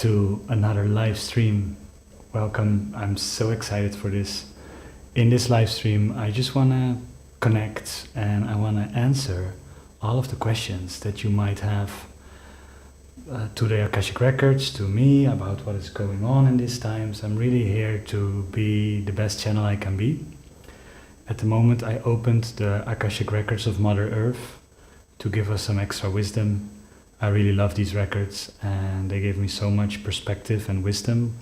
to another live stream. Welcome, I'm so excited for this. In this live stream, I just want to connect and I want to answer all of the questions that you might have to the Akashic Records, to me, about what is going on in these times. I'm really here to be the best channel I can be. At the moment, I opened the Akashic Records of Mother Earth to give us some extra wisdom. I really love these records and they gave me so much perspective and wisdom,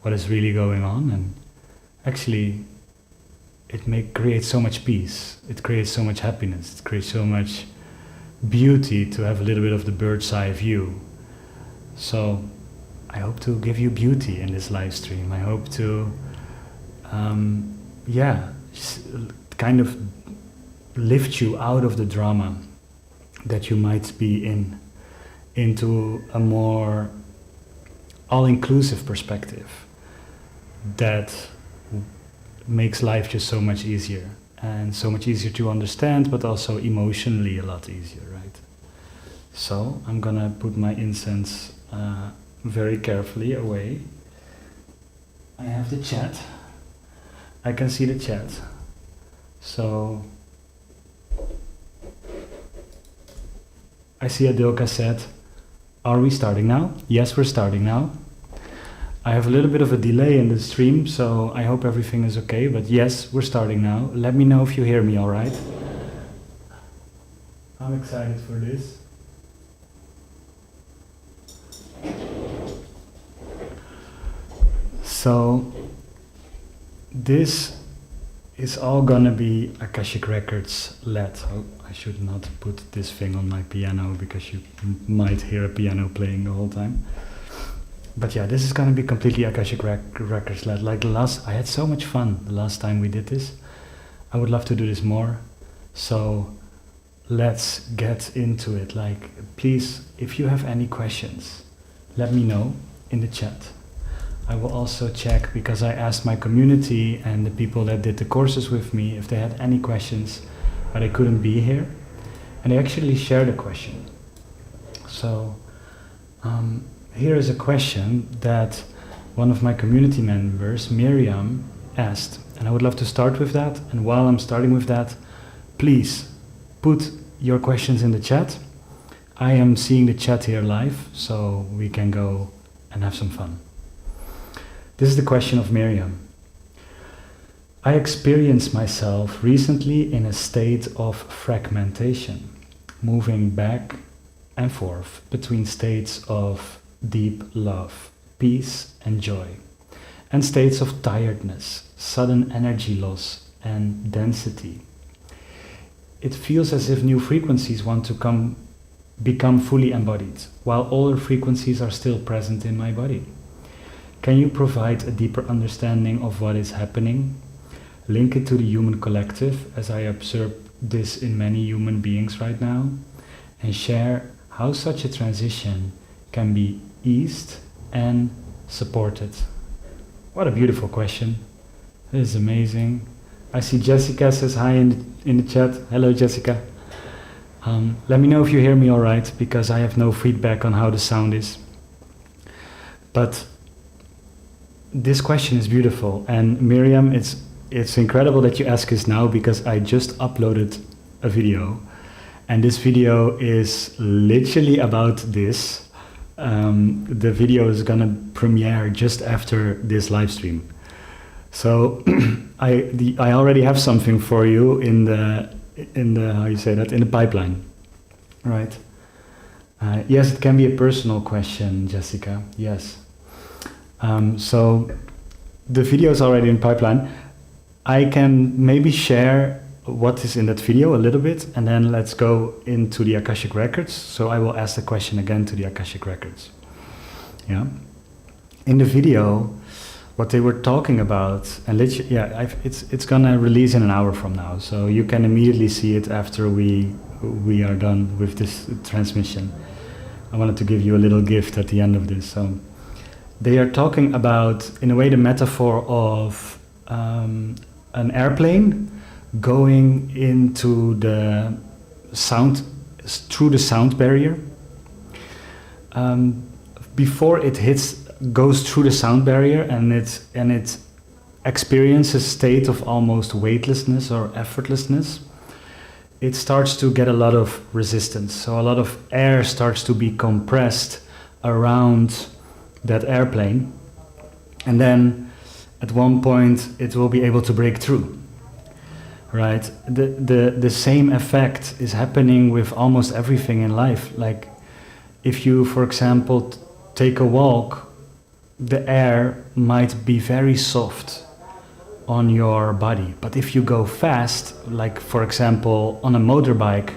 what is really going on, and actually it creates so much peace, it creates so much happiness, it creates so much beauty to have a little bit of the bird's eye view. So I hope to give you beauty in this live stream. I hope to kind of lift you out of the drama that you might be in, into a more all-inclusive perspective that makes life just so much easier and so much easier to understand, but also emotionally a lot easier, right? So I'm gonna put my incense very carefully away. I have the chat. I can see the chat. So I see Adilka said, are we starting now? Yes, we're starting now. I have a little bit of a delay in the stream, so I hope everything is okay, but yes, we're starting now. Let me know if you hear me all right. I'm excited for this. So, this is all gonna be Akashic Records led. Oh, I should not put this thing on my piano because you might hear a piano playing the whole time. But yeah, this is gonna be completely Akashic Records led. Like I had so much fun the last time we did this. I would love to do this more. So let's get into it. Like, please, if you have any questions, let me know in the chat. I will also check, because I asked my community and the people that did the courses with me if they had any questions, but they couldn't be here. And they actually shared a question. So here is a question that one of my community members, Miriam, asked. And I would love to start with that. And while I'm starting with that, please put your questions in the chat. I am seeing the chat here live, so we can go and have some fun. This is the question of Miriam. I experienced myself recently in a state of fragmentation, moving back and forth between states of deep love, peace and joy, and states of tiredness, sudden energy loss and density. It feels as if new frequencies want to become fully embodied, while older frequencies are still present in my body. Can you provide a deeper understanding of what is happening? Link it to the human collective, as I observe this in many human beings right now, and share how such a transition can be eased and supported. What a beautiful question. This is amazing. I see Jessica says hi in the chat. Hello, Jessica. Let me know if you hear me all right, because I have no feedback on how the sound is. But this question is beautiful, and Miriam, it's incredible that you ask us now, because I just uploaded a video, and this video is literally about this. The video is gonna premiere just after this live stream. So I already have something for you in the how you say that, in the pipeline, right? Yes, it can be a personal question, Jessica. Yes. So the video is already in pipeline. I can maybe share what is in that video a little bit, and then let's go into the Akashic Records. So I will ask the question again to the Akashic Records. Yeah. In the video, what they were talking about, and it's gonna release in an hour from now, so you can immediately see it after we are done with this transmission. I wanted to give you a little gift at the end of this. So they are talking about, in a way, the metaphor of an airplane going into the sound, through the sound barrier, before it hits goes through the sound barrier and it experiences a state of almost weightlessness or effortlessness, it starts to get a lot of resistance. So a lot of air starts to be compressed around that airplane, and then at one point it will be able to break through. Right? The same effect is happening with almost everything in life. Like if you, for example, take a walk, the air might be very soft on your body. But if you go fast, like for example on a motorbike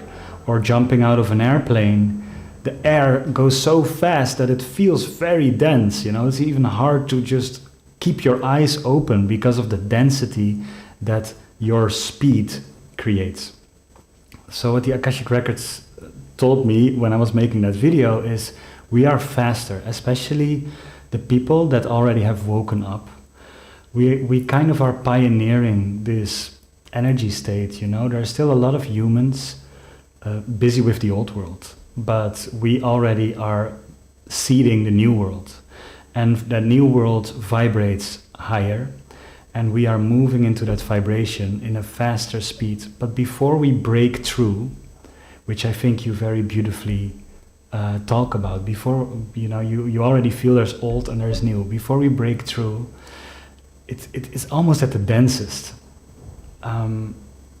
or jumping out of an airplane, the air goes so fast that it feels very dense. You know, it's even hard to just keep your eyes open because of the density that your speed creates. So what the Akashic Records told me when I was making that video is we are faster, especially the people that already have woken up. We kind of are pioneering this energy state, you know. There are still a lot of humans busy with the old world, but we already are seeding the new world. And that new world vibrates higher, and we are moving into that vibration in a faster speed. But before we break through, which I think you very beautifully talk about, before, you know, you already feel there's old and there's new. Before we break through, it's almost at the densest.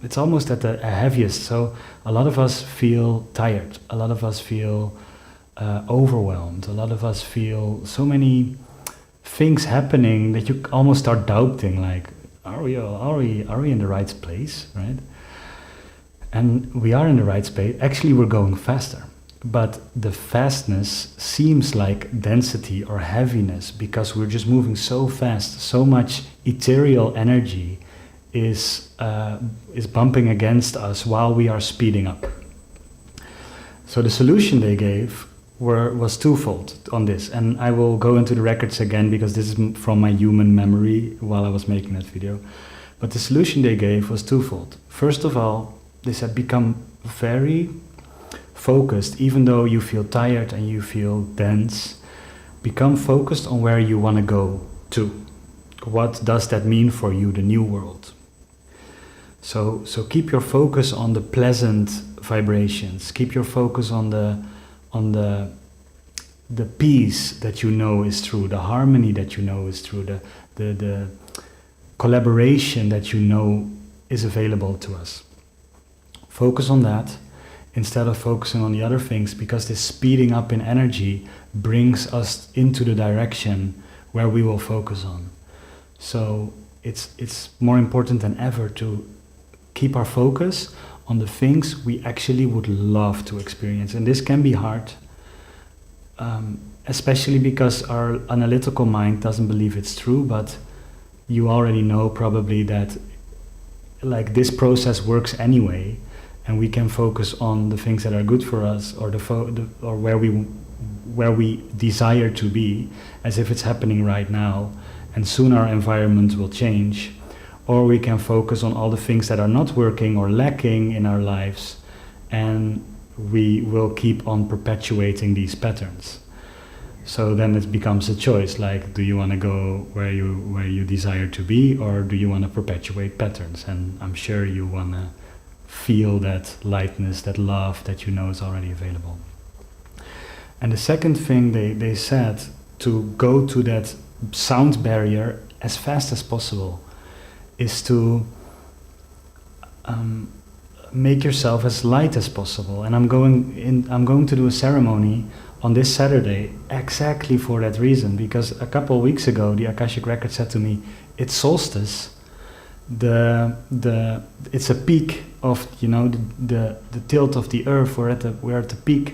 It's almost at the heaviest. So a lot of us feel tired. A lot of us feel overwhelmed. A lot of us feel so many things happening that you almost start doubting, like, are we in the right place, right? And we are in the right space. Actually, we're going faster. But the fastness seems like density or heaviness because we're just moving so fast. So much ethereal energy is bumping against us while we are speeding up. So the solution they gave was twofold on this, and I will go into the records again because this is from my human memory while I was making that video. But the solution they gave was twofold. First of all, they said become very focused, even though you feel tired and you feel dense. Become focused on where you want to go to. What does that mean for you, the new world? So keep your focus on the pleasant vibrations. Keep your focus on the peace that you know is true, the harmony that you know is true, the collaboration that you know is available to us. Focus on that instead of focusing on the other things, because this speeding up in energy brings us into the direction where we will focus on. So it's more important than ever to keep our focus on the things we actually would love to experience. And this can be hard, especially because our analytical mind doesn't believe it's true, but you already know probably that like this process works anyway, and we can focus on the things that are good for us, or or where we desire to be, as if it's happening right now, and soon our environment will change. Or we can focus on all the things that are not working or lacking in our lives, and we will keep on perpetuating these patterns. So then it becomes a choice, like, do you want to go where you desire to be, or do you want to perpetuate patterns? And I'm sure you want to feel that lightness, that love that you know is already available. And the second thing they said, to go to that sound barrier as fast as possible, is to make yourself as light as possible. And I'm going to do a ceremony on this Saturday exactly for that reason, because a couple of weeks ago the Akashic Records said to me, it's solstice, it's a peak of, you know, the tilt of the earth. We're at the peak.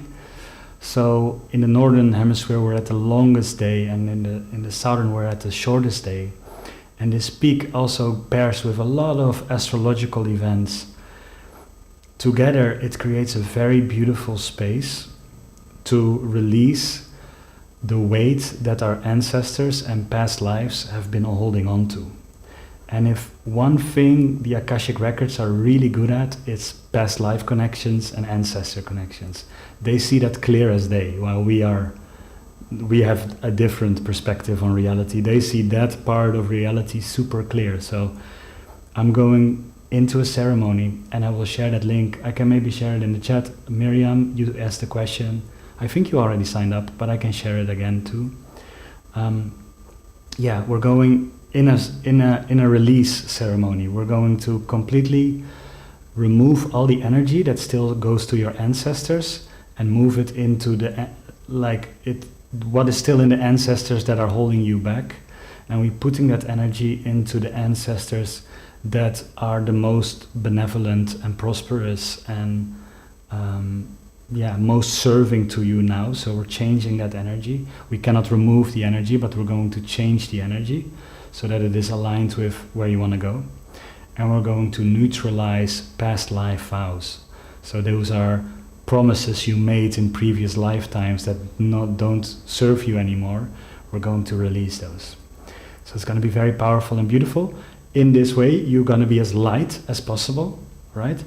So in the northern hemisphere we're at the longest day, and in the southern we're at the shortest day. And this peak also pairs with a lot of astrological events. Together it creates a very beautiful space to release the weight that our ancestors and past lives have been holding on to. And if one thing the Akashic Records are really good at, it's past life connections and ancestor connections. They see that clear as day, while we are we have a different perspective on reality. They see that part of reality super clear. So I'm going into a ceremony and I will share that link. I can maybe share it in the chat. Miriam, you asked the question. I think you already signed up, but I can share it again too. Yeah, we're going in a release ceremony. We're going to completely remove all the energy that still goes to your ancestors and move it into the what is still in the ancestors that are holding you back, and we're putting that energy into the ancestors that are the most benevolent and prosperous and most serving to you now. So we're changing that energy. We cannot remove the energy, but we're going to change the energy so that it is aligned with where you want to go. And we're going to neutralize past life vows. So those are promises you made in previous lifetimes that don't serve you anymore. We're going to release those. So it's going to be very powerful and beautiful. In this way, you're going to be as light as possible, right?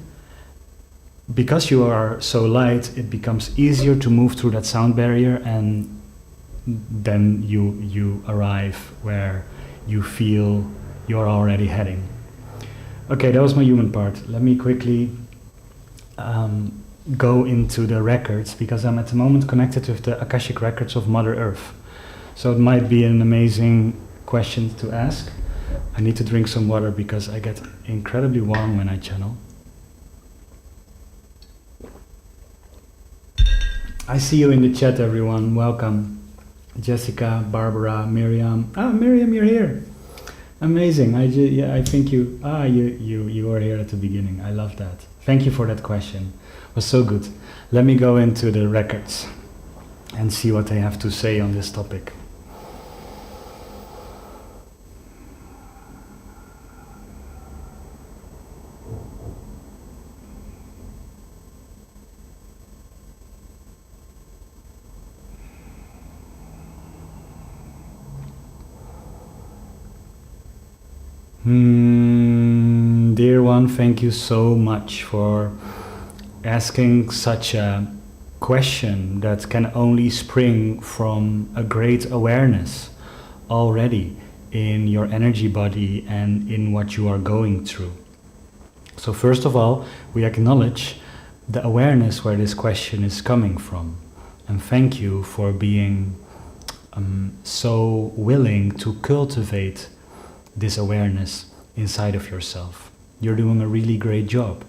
Because you are so light, it becomes easier to move through that sound barrier, and then you arrive where you feel you're already heading. Okay, that was my human part. Let me quickly go into the records, because I'm at the moment connected with the Akashic Records of Mother Earth. So it might be an amazing question to ask. I need to drink some water because I get incredibly warm when I channel. I see you in the chat, everyone. Welcome. Jessica, Barbara, Miriam. Ah, Miriam, you're here. Amazing. I think you were here at the beginning. I love that. Thank you for that question. It was so good. Let me go into the records and see what they have to say on this topic. Dear one, thank you so much for asking such a question that can only spring from a great awareness already in your energy body and in what you are going through. So first of all, we acknowledge the awareness where this question is coming from, and thank you for being so willing to cultivate this awareness inside of yourself. You're doing a really great job.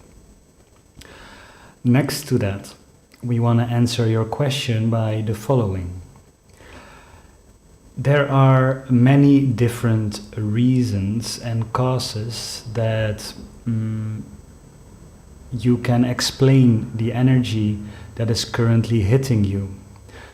Next to that, we want to answer your question by the following. There are many different reasons and causes that you can explain the energy that is currently hitting you.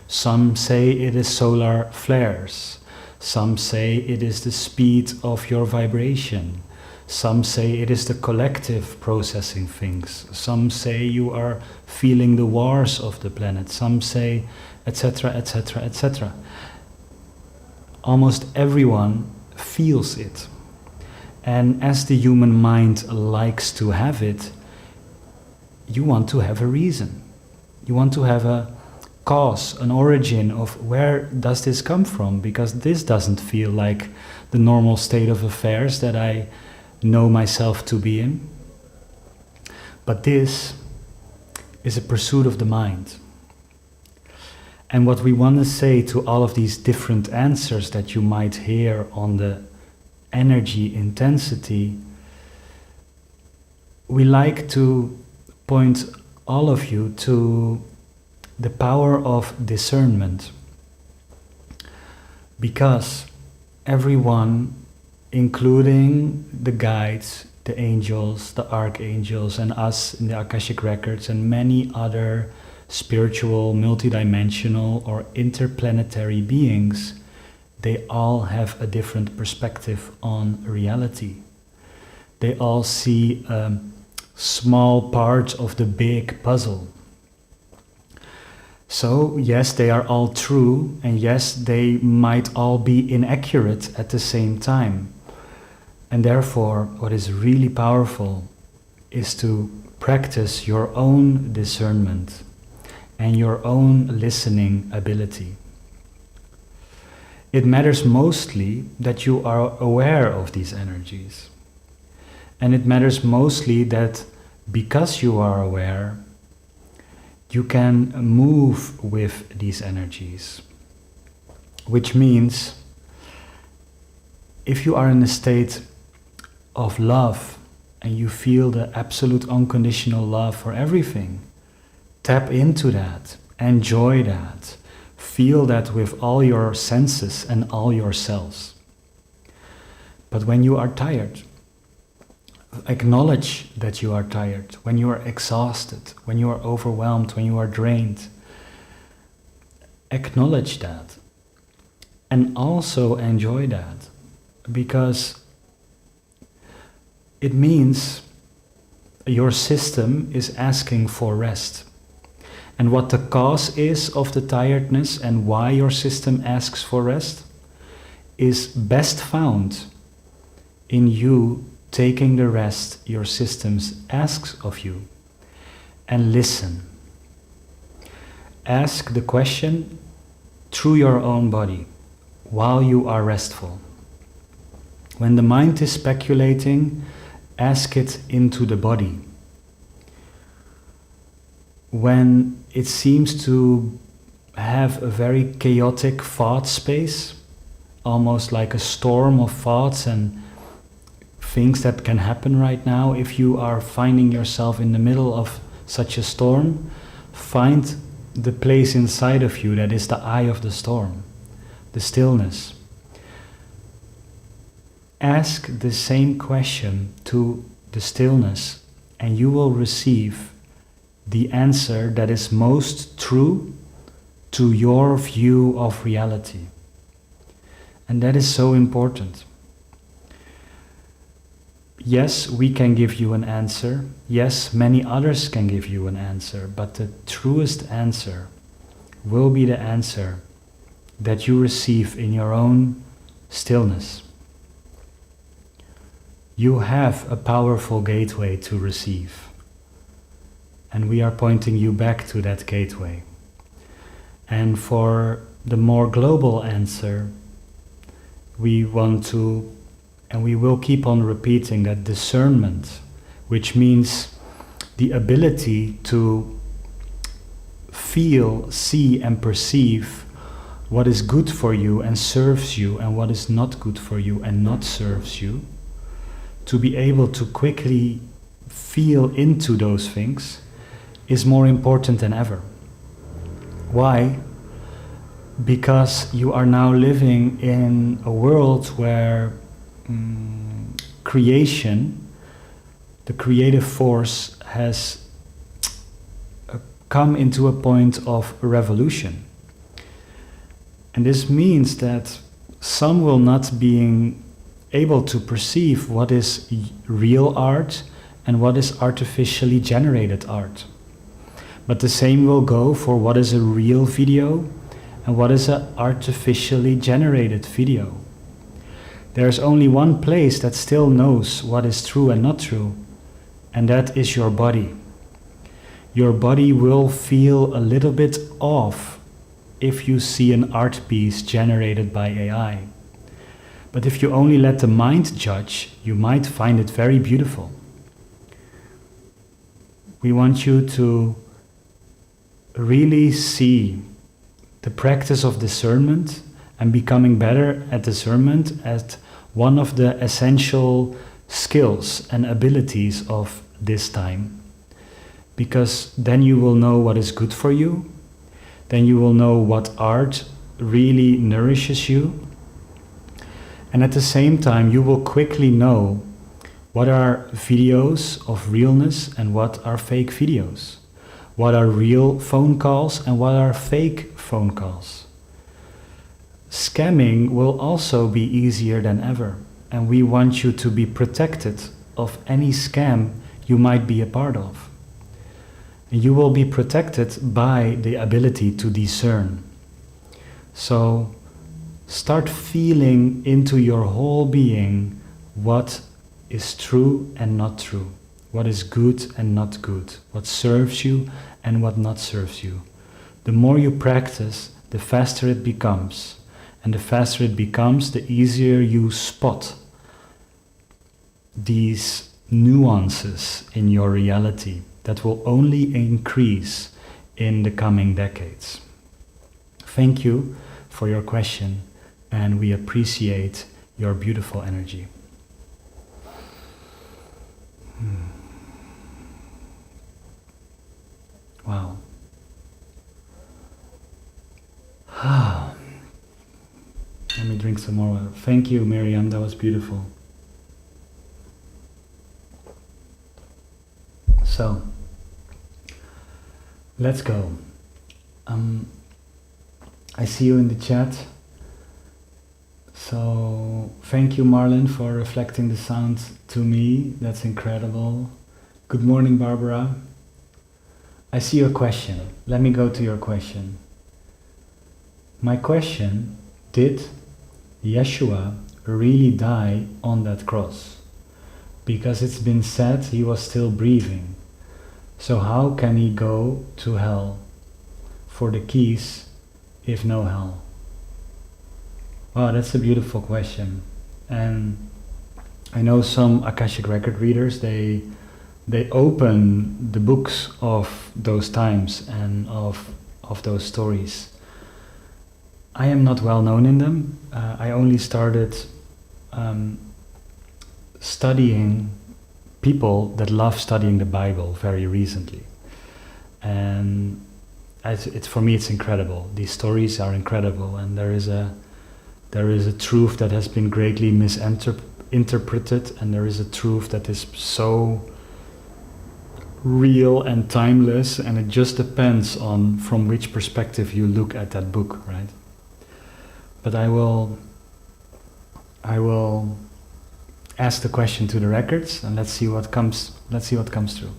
Some say it is solar flares. Some say it is the speed of your vibration. Some say it is the collective processing things. Some say you are feeling the wars of the planet. Some say etc., etc., etc. Almost everyone feels it. And as the human mind likes to have it, you want to have a reason. You want to have a cause, an origin of where does this come from, because this doesn't feel like the normal state of affairs that I know myself to be in. But this is a pursuit of the mind. And what we want to say to all of these different answers that you might hear on the energy intensity, we like to point all of you to the power of discernment, because everyone, including the guides, the angels, the archangels, and us in the Akashic Records, and many other spiritual, multidimensional or interplanetary beings, they all have a different perspective on reality. They all see a small part of the big puzzle. So yes, they are all true, and yes, they might all be inaccurate at the same time. And therefore, what is really powerful is to practice your own discernment and your own listening ability. It matters mostly that you are aware of these energies. And it matters mostly that because you are aware, you can move with these energies. Which means, if you are in a state of love and you feel the absolute unconditional love for everything, tap into that, enjoy that, feel that with all your senses and all your cells. But when you are tired, acknowledge that you are tired. When you are exhausted, when you are overwhelmed, when you are drained, acknowledge that. And also enjoy that, because it means your system is asking for rest. And what the cause is of the tiredness and why your system asks for rest is best found in you taking the rest your system asks of you. And listen. Ask the question through your own body while you are restful. When the mind is speculating, ask it into the body. When it seems to have a very chaotic thought space, almost like a storm of thoughts and things that can happen right now, if you are finding yourself in the middle of such a storm, find the place inside of you that is the eye of the storm, the stillness. Ask the same question to the stillness, and you will receive the answer that is most true to your view of reality. And that is so important. Yes, we can give you an answer. Yes, many others can give you an answer. But the truest answer will be the answer that you receive in your own stillness. You have a powerful gateway to receive. And we are pointing you back to that gateway. And for the more global answer, we want to, and we will keep on repeating that discernment, which means the ability to feel, see and perceive what is good for you and serves you and what is not good for you and not serves you, to be able to quickly feel into those things is more important than ever. Why? Because you are now living in a world where creation, the creative force, has come into a point of revolution. And this means that some will not be able to perceive what is real art and what is artificially generated art. But the same will go for what is a real video and what is an artificially generated video. There's only one place that still knows what is true and not true, and that is your body. Your body will feel a little bit off if you see an art piece generated by AI. But if you only let the mind judge, you might find it very beautiful. We want you to really see the practice of discernment and becoming better at discernment as one of the essential skills and abilities of this time. Because then you will know what is good for you, then you will know what art really nourishes you, and at the same time you will quickly know what are videos of realness and what are fake videos. What are real phone calls and what are fake phone calls. Scamming will also be easier than ever, and we want you to be protected of any scam you might be a part of. And you will be protected by the ability to discern. So start feeling into your whole being what is true and not true, what is good and not good, what serves you and what not serves you. The more you practice, the faster it becomes. And the faster it becomes, the easier you spot these nuances in your reality that will only increase in the coming decades. Thank you for your question, and we appreciate your beautiful energy. Wow. Let me drink some more water. Thank you, Miriam, that was beautiful. So, let's go. I see you in the chat. So, thank you, Marlon, for reflecting the sound to me. That's incredible. Good morning, Barbara. I see your question. Let me go to your question. My question, did Yeshua really die on that cross? Because it's been said he was still breathing. So how can he go to hell for the keys if no hell? Wow, that's a beautiful question. And I know some Akashic Record readers, they open the books of those times and of those stories. I am not well known in them. I only started studying people that love studying the Bible very recently. And it's for me it's incredible. These stories are incredible, and there is a truth that has been greatly misinterpreted, and there is a truth that is so real and timeless, and it just depends on from which perspective you look at that book, right? But I will ask the question to the records, and let's see what comes through.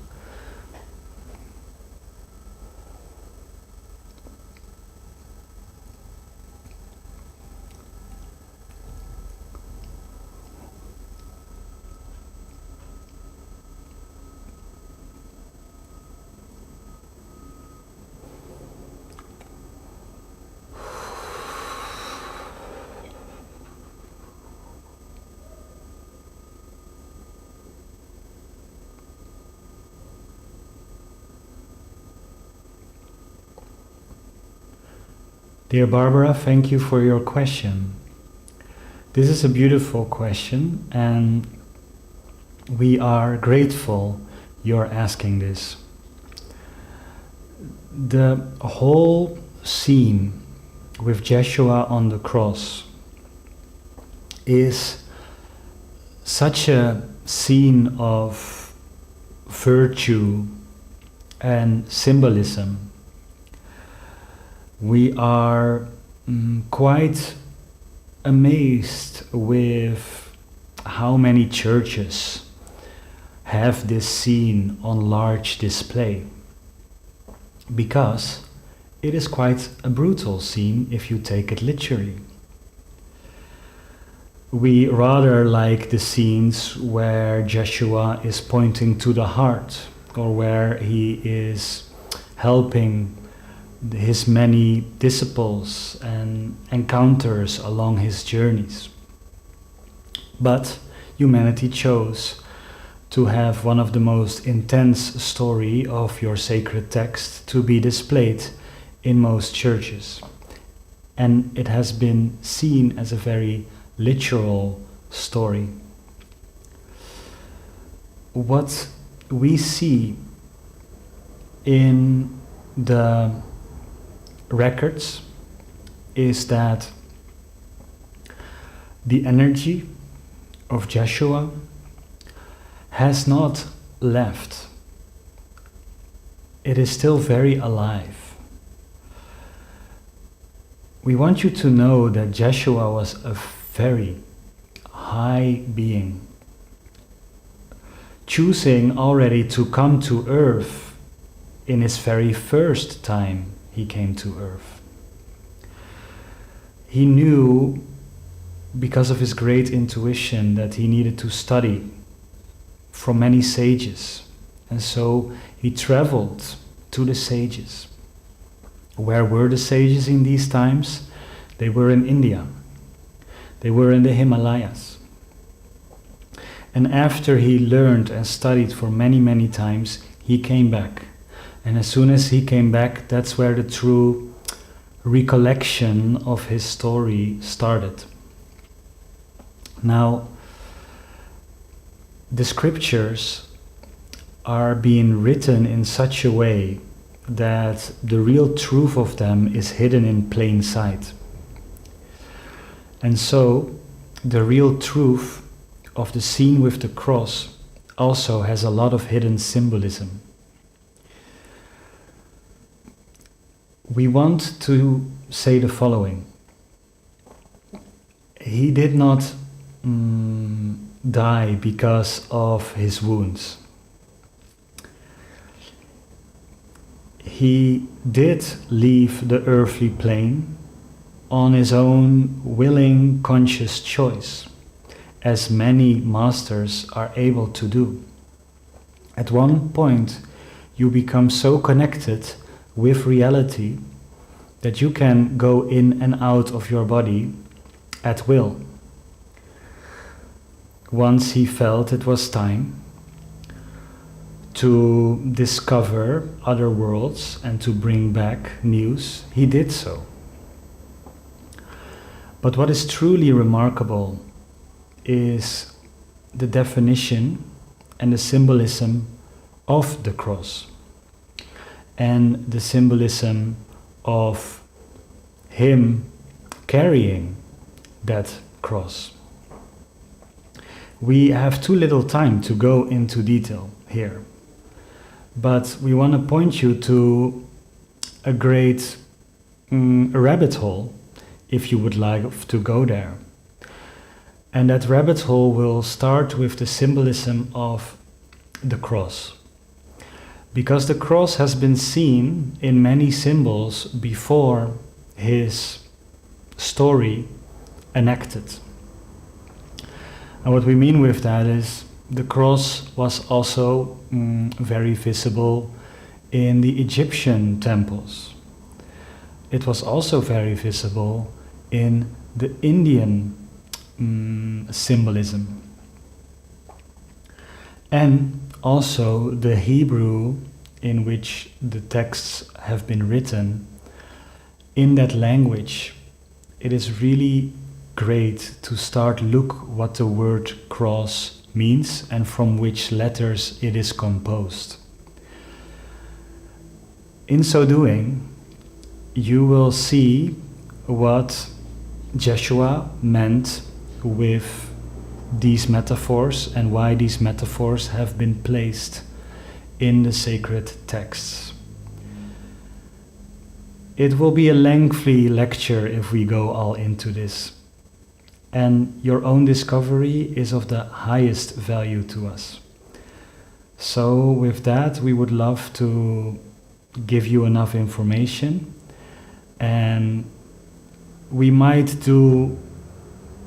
Dear Barbara, thank you for your question. This is a beautiful question, and we are grateful you're asking this. The whole scene with Yeshua on the cross is such a scene of virtue and symbolism. We are quite amazed with how many churches have this scene on large display, because it is quite a brutal scene if you take it literally. We rather like the scenes where Yeshua is pointing to the heart, or where he is helping his many disciples and encounters along his journeys. But humanity chose to have one of the most intense story of your sacred text to be displayed in most churches. And it has been seen as a very literal story. What we see in the records is that the energy of Yeshua has not left. It is still very alive. We want you to know that Yeshua was a very high being, choosing already to come to earth in his very first time he came to earth. He knew, because of his great intuition, that he needed to study from many sages, and so he traveled to the sages. Where were the sages in these times? They were in India. They were in the Himalayas. And after he learned and studied for many, many times, he came back. And as soon as he came back, that's where the true recollection of his story started. Now, the scriptures are being written in such a way that the real truth of them is hidden in plain sight. And so, the real truth of the scene with the cross also has a lot of hidden symbolism. We want to say the following. He did not die because of his wounds. He did leave the earthly plane on his own willing, conscious choice, as many masters are able to do. At one point, you become so connected with reality that you can go in and out of your body at will. Once he felt it was time to discover other worlds and to bring back news, he did so. But what is truly remarkable is the definition and the symbolism of the cross, and the symbolism of him carrying that cross. We have too little time to go into detail here, but we want to point you to a great rabbit hole if you would like to go there. And that rabbit hole will start with the symbolism of the cross. Because the cross has been seen in many symbols before his story enacted. And what we mean with that is the cross was also very visible in the Egyptian temples. It was also very visible in the Indian symbolism. And also the Hebrew in which the texts have been written. In that language, it is really great to start look what the word cross means and from which letters it is composed. In so doing, you will see what Joshua meant with these metaphors and why these metaphors have been placed in the sacred texts. It will be a lengthy lecture if we go all into this, and your own discovery is of the highest value to us. So with that, we would love to give you enough information, and we might do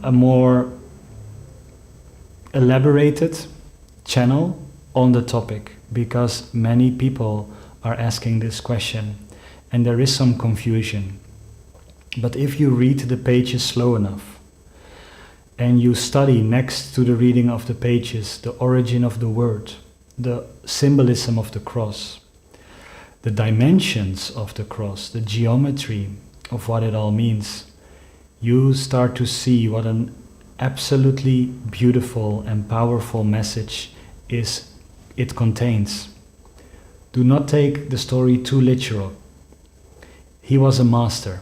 a more elaborated channel on the topic, because many people are asking this question and there is some confusion. But if you read the pages slow enough and you study next to the reading of the pages the origin of the word, the symbolism of the cross, the dimensions of the cross, the geometry of what it all means, you start to see what an absolutely beautiful and powerful message it contains. Do not take the story too literal. He was a master.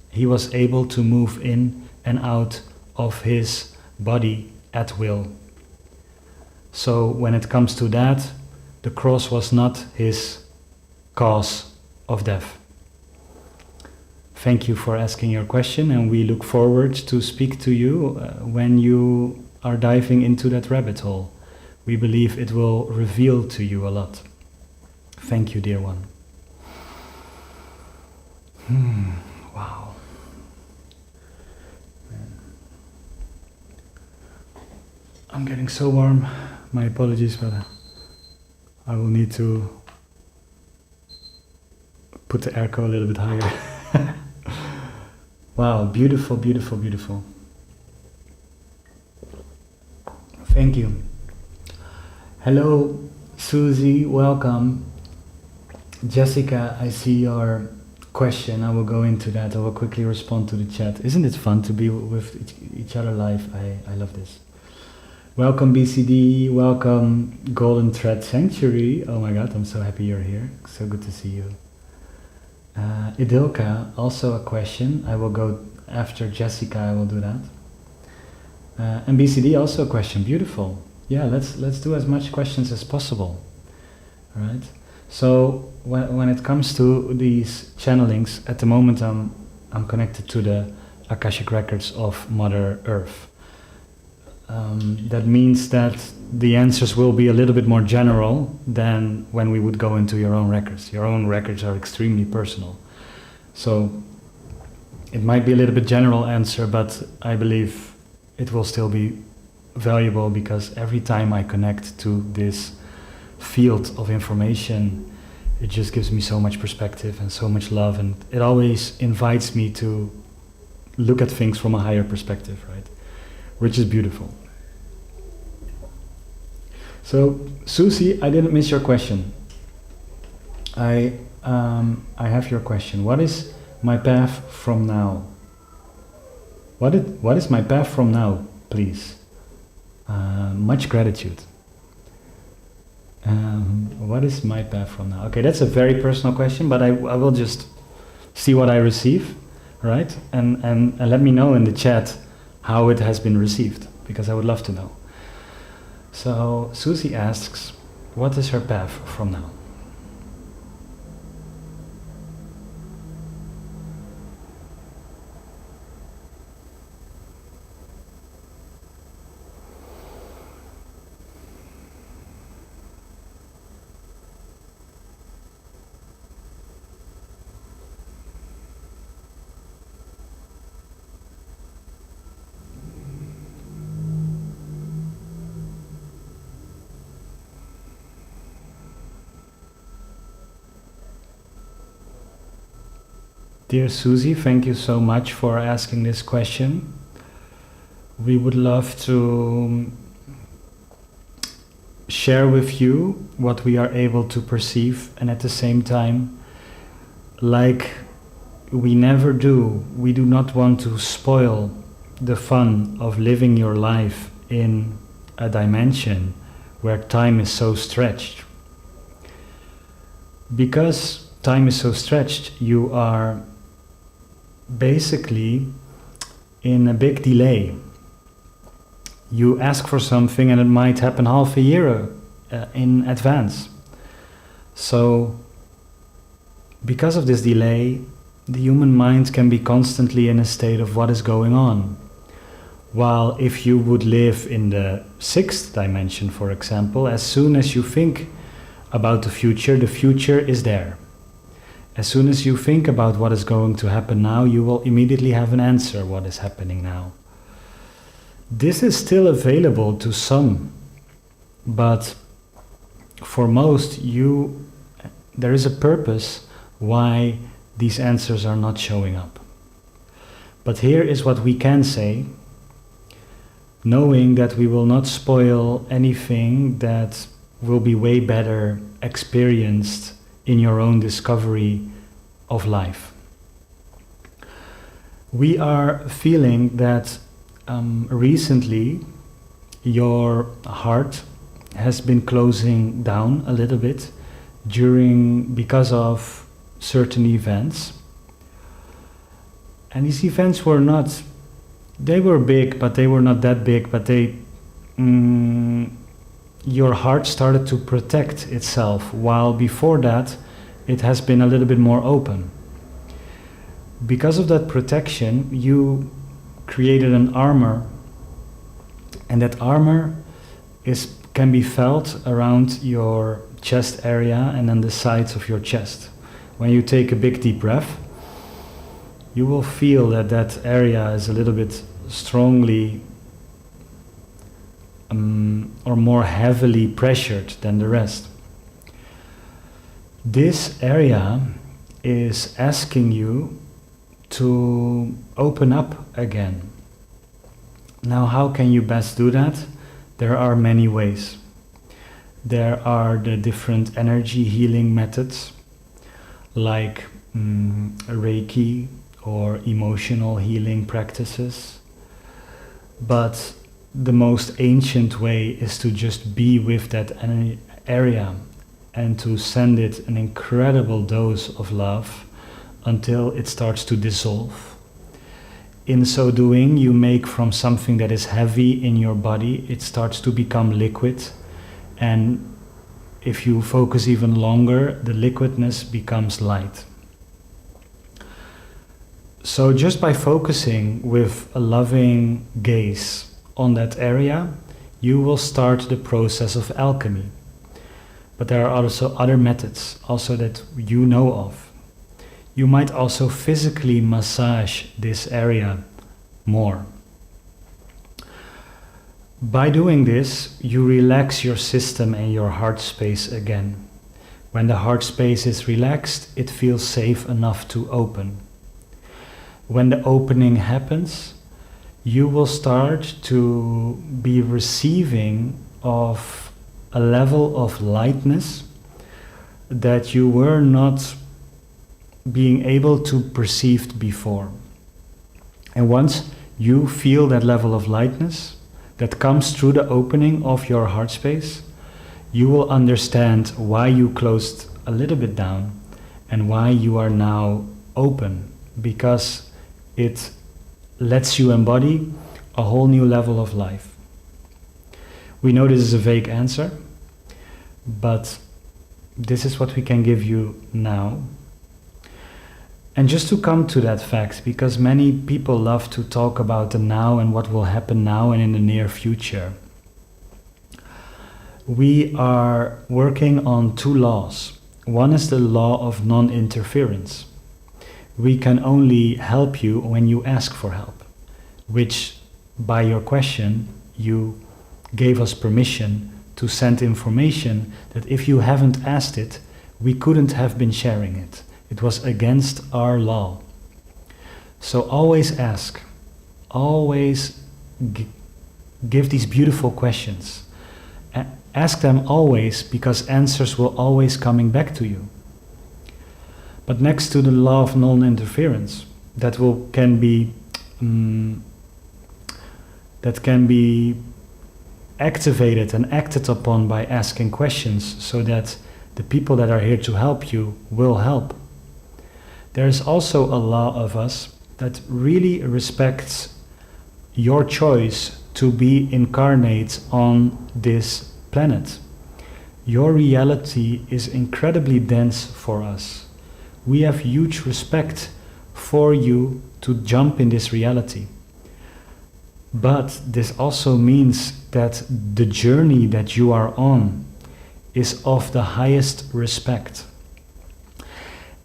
He was able to move in and out of his body at will. So when it comes to that, the cross was not his cause of death. Thank you for asking your question, and we look forward to speak to you when you are diving into that rabbit hole. We believe it will reveal to you a lot. Thank you, dear one. Wow. I'm getting so warm. My apologies, but I will need to put the airco a little bit higher. Wow, beautiful, beautiful, beautiful. Thank you. Hello, Susie, welcome. Jessica, I see your question. I will go into that. I will quickly respond to the chat. Isn't it fun to be with each other live? I love this. Welcome BCD, welcome Golden Thread Sanctuary. Oh my god, I'm so happy you're here. So good to see you. Idilka, also a question. I will go after Jessica, I will do that. And BCD, also a question. Beautiful. Yeah, let's do as much questions as possible. All right. So when it comes to these channelings, at the moment I'm connected to the Akashic Records of Mother Earth. That means that the answers will be a little bit more general than when we would go into your own records. Your own records are extremely personal. So it might be a little bit general answer, but I believe it will still be valuable, because every time I connect to this field of information, it just gives me so much perspective and so much love, and it always invites me to look at things from a higher perspective, right? Which is beautiful. So, Susie, I didn't miss your question. I have your question. What is my path from now? What is my path from now, please? Much gratitude. What is my path from now? Okay, that's a very personal question, but I will just see what I receive, right? And let me know in the chat how it has been received, because I would love to know. So Susie asks, what is her path from now? Dear Susie, thank you so much for asking this question. We would love to share with you what we are able to perceive, and at the same time, like we never do, we do not want to spoil the fun of living your life in a dimension where time is so stretched. Because time is so stretched, you are basically in a big delay. You ask for something and it might happen half a year in advance. So because of this delay, the human mind can be constantly in a state of what is going on. While if you would live in the 6th dimension, for example, as soon as you think about the future is there. As soon as you think about what is going to happen now, you will immediately have an answer what is happening now. This is still available to some, but for most, there is a purpose why these answers are not showing up. But here is what we can say, knowing that we will not spoil anything that will be way better experienced in your own discovery of life. We are feeling that recently your heart has been closing down a little bit because of certain events. And these events they were big, but they were not that big, but your heart started to protect itself, while before that it has been a little bit more open. Because of that protection, you created an armor, and that armor can be felt around your chest area and on the sides of your chest. When you take a big deep breath, you will feel that area is a little bit strongly or more heavily pressured than the rest. This area is asking you to open up again. Now, how can you best do that? There are many ways. There are the different energy healing methods, like Reiki or emotional healing practices. But the most ancient way is to just be with that area and to send it an incredible dose of love until it starts to dissolve. In so doing, you make from something that is heavy in your body, it starts to become liquid, and if you focus even longer, the liquidness becomes light. So just by focusing with a loving gaze on that area, you will start the process of alchemy. But there are also other methods also that you know of. You might also physically massage this area more. By doing this, you relax your system and your heart space again. When the heart space is relaxed, it feels safe enough to open. When the opening happens, you will start to be receiving of a level of lightness that you were not being able to perceive before. And once you feel that level of lightness that comes through the opening of your heart space, you will understand why you closed a little bit down and why you are now open, because it lets you embody a whole new level of life. We know this is a vague answer, but this is what we can give you now. And just to come to that fact, because many people love to talk about the now and what will happen now and in the near future. We are working on two laws. One is the law of non-interference. We can only help you when you ask for help, which by your question, you gave us permission to send information that if you haven't asked it, we couldn't have been sharing it. It was against our law. So always ask, always give these beautiful questions. Ask them always, because answers will always coming back to you. But next to the law of non-interference, that can be activated and acted upon by asking questions, so that the people that are here to help you will help. There is also a law of us that really respects your choice to be incarnate on this planet. Your reality is incredibly dense for us. We have huge respect for you to jump in this reality. But this also means that the journey that you are on is of the highest respect.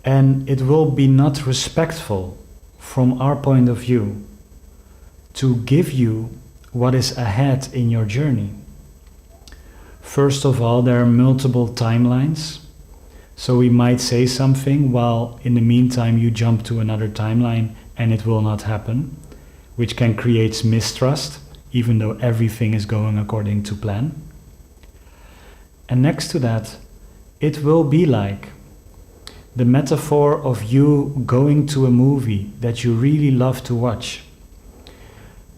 And it will be not respectful from our point of view to give you what is ahead in your journey. First of all, there are multiple timelines. So we might say something while in the meantime you jump to another timeline and it will not happen, which can create mistrust, even though everything is going according to plan. And next to that, it will be like the metaphor of you going to a movie that you really love to watch.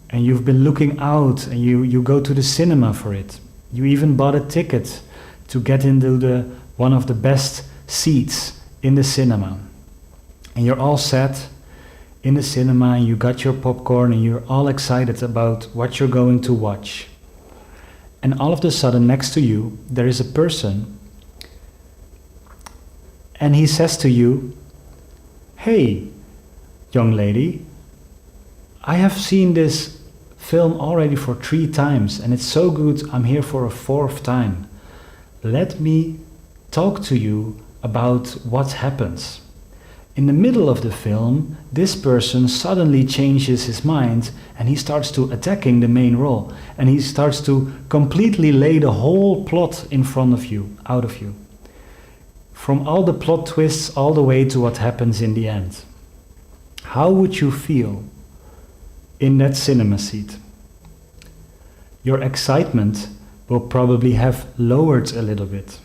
And you've been looking out and you go to the cinema for it. You even bought a ticket to get into one of the best seats in the cinema. And you're all set in the cinema and you got your popcorn and you're all excited about what you're going to watch. And all of a sudden next to you there is a person and he says to you, "Hey, young lady, I have seen this film already for 3 times and it's so good, I'm here for a 4th time. Let me talk to you about what happens." In the middle of the film, this person suddenly changes his mind and he starts to attacking the main role, and he starts to completely lay the whole plot in front of you, out of you. From all the plot twists all the way to what happens in the end. how would you feel in that cinema seat? Your excitement will probably have lowered a little bit.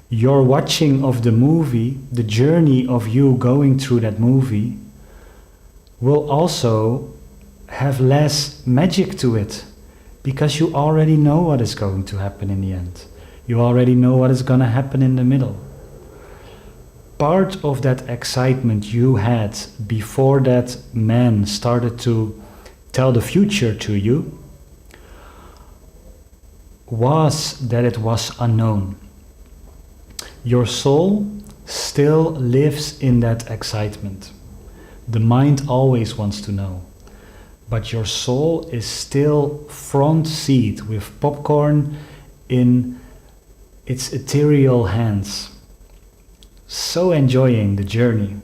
Your watching of the movie, the journey of you going through that movie, will also have less magic to it, because you already know what is going to happen in the end. You already know what is going to happen in the middle. Part of that excitement you had before that man started to tell the future to you was that it was unknown. Your soul still lives in that excitement. The mind always wants to know. But your soul is still front seat with popcorn in its ethereal hands, so enjoying the journey.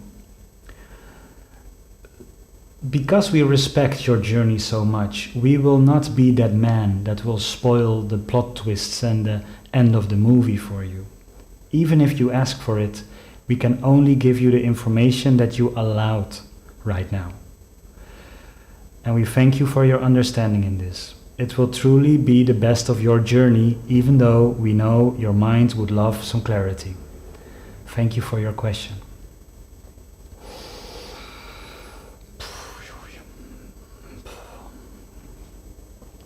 Because we respect your journey so much, we will not be that man that will spoil the plot twists and the end of the movie for you. Even if you ask for it, we can only give you the information that you allowed right now. And we thank you for your understanding in this. It will truly be the best of your journey, even though we know your mind would love some clarity. Thank you for your question.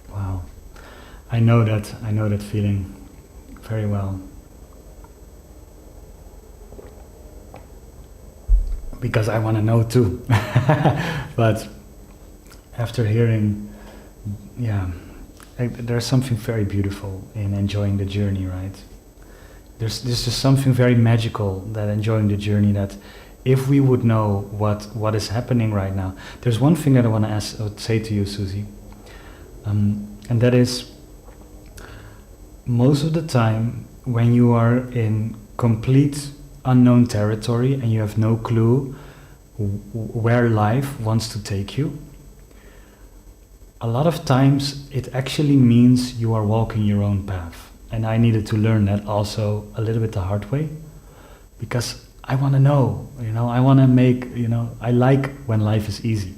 Wow. I know that feeling very well. Because I want to know too. But after hearing, there's something very beautiful in enjoying the journey, right? There's just something very magical that enjoying the journey, that if we would know what is happening right now. There's one thing that I want to say to you, Susie, and that is, most of the time when you are in complete unknown territory and you have no clue where life wants to take you, a lot of times it actually means you are walking your own path. And I needed to learn that also a little bit the hard way, because I want to know, I want to make, I like when life is easy.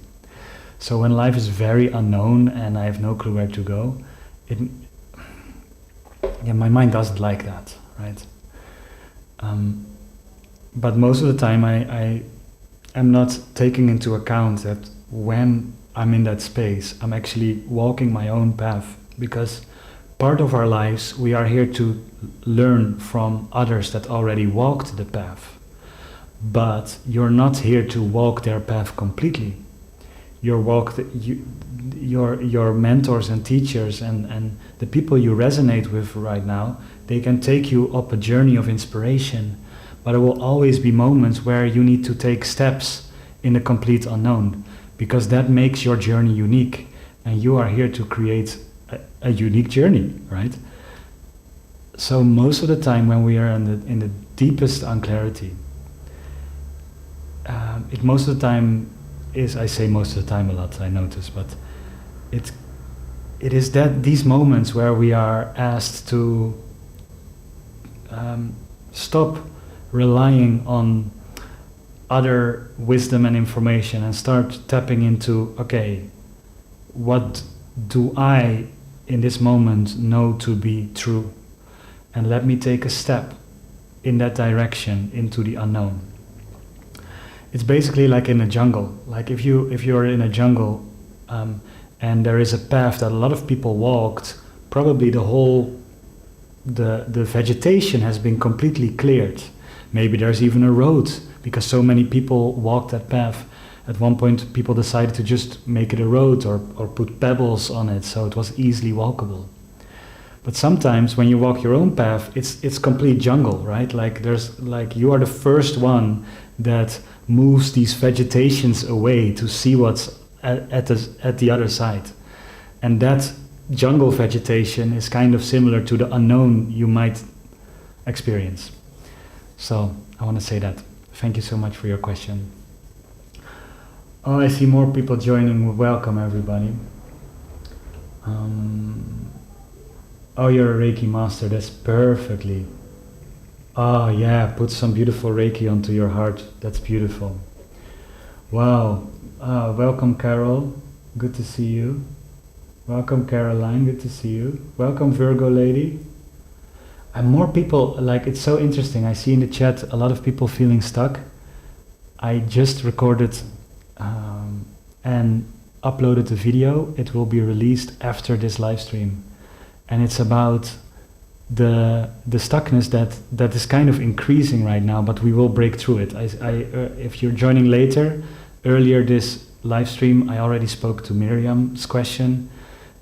So when life is very unknown and I have no clue where to go, my mind doesn't like that, right? But most of the time I am not taking into account that when I'm in that space, I'm actually walking my own path, because part of our lives we are here to learn from others that already walked the path. But you're not here to walk their path completely. Your mentors and teachers and the people you resonate with right now, they can take you up a journey of inspiration, but there will always be moments where you need to take steps in the complete unknown, because that makes your journey unique, and you are here to create a unique journey, right? So most of the time when we are in the deepest unclarity, it most of the time is, I say most of the time a lot, I notice, but it is that these moments where we are asked to stop relying on other wisdom and information and start tapping into, okay, what do I in this moment know to be true? And let me take a step in that direction into the unknown. It's basically like in a jungle. Like if you're in a jungle and there is a path that a lot of people walked, probably the vegetation has been completely cleared. Maybe there's even a road, because so many people walked that path. At one point people decided to just make it a road or put pebbles on it so it was easily walkable. But sometimes when you walk your own path, it's complete jungle, right? Like you are the first one that moves these vegetations away to see what's at the other side. And that jungle vegetation is kind of similar to the unknown you might experience. So I want to say that. Thank you so much for your question. Oh, I see more people joining. Welcome, everybody. Oh, you're a Reiki master. That's perfectly. Oh, yeah. Put some beautiful Reiki onto your heart. That's beautiful. Wow. Welcome, Carol. Good to see you. Welcome, Caroline. Good to see you. Welcome, Virgo lady. And more people, like, it's so interesting. I see in the chat a lot of people feeling stuck. I just recorded and uploaded the video. It will be released after this live stream. And it's about the stuckness that is kind of increasing right now, but we will break through it. If you're joining later, earlier this live stream, I already spoke to Miriam's question.